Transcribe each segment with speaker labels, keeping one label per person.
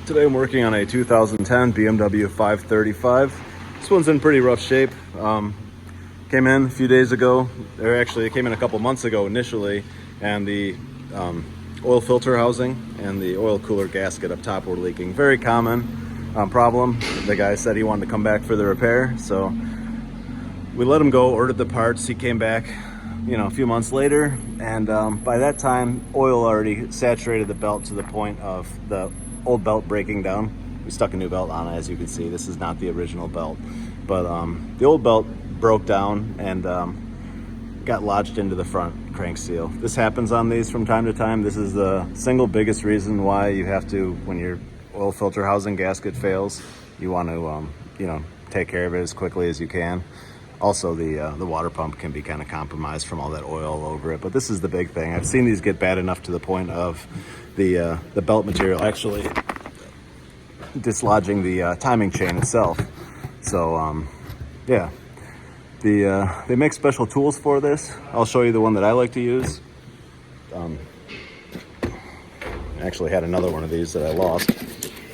Speaker 1: Today I'm working on a 2010 BMW 535. This one's in pretty rough shape. Came in a few days ago, or actually it came in a couple months ago initially, and the oil filter housing and the oil cooler gasket up top were leaking. Very common problem. The guy said he wanted to come back for the repair, so we let him go, ordered the parts. He came back, a few months later, and by that time oil already saturated the belt to the point of the old belt breaking down. We stuck a new belt on it, as you can see. This is not the original belt, but the old belt broke down and got lodged into the front crank seal. This happens on these from time to time. This is the single biggest reason why you have to, when your oil filter housing gasket fails, you want to take care of it as quickly as you can. Also, the water pump can be kind of compromised from all that oil over it, but this is the big thing. I've seen these get bad enough to the point of the belt material actually dislodging the timing chain itself. So yeah, they make special tools for this. I'll show you the one that I like to use. I actually had another one of these that I lost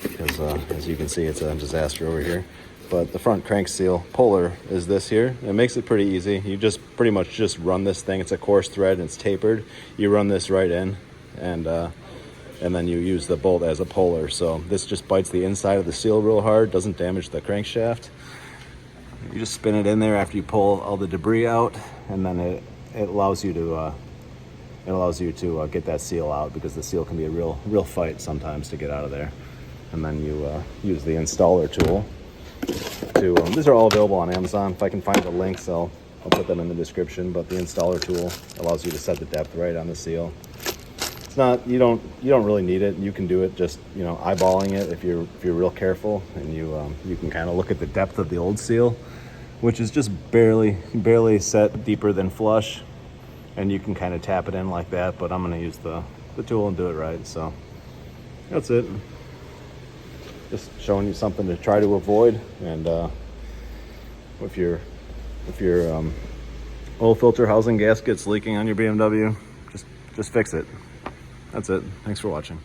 Speaker 1: because as you can see, it's a disaster over here. But the front crank seal puller is this here. It makes it pretty easy. You just pretty much just run this thing. It's a coarse thread and it's tapered. You run this right in, and then you use the bolt as a puller. So this just bites the inside of the seal real hard, doesn't damage the crankshaft. You just spin it in there after you pull all the debris out, and then it allows you to get that seal out, because the seal can be a real fight sometimes to get out of there. And then you use the installer tool. These are all available on Amazon. If I can find the links, I'll put them in the description. But the installer tool allows you to set the depth right on the seal. It's not, you don't really need it. You can do it just eyeballing it if you're real careful, and you can kind of look at the depth of the old seal, which is just barely set deeper than flush, and you can kind of tap it in like that. But I'm going to use the tool and do it right. So that's it. Just showing you something to try to avoid. And if your oil filter housing gasket's leaking on your BMW, just fix it. That's it. Thanks for watching.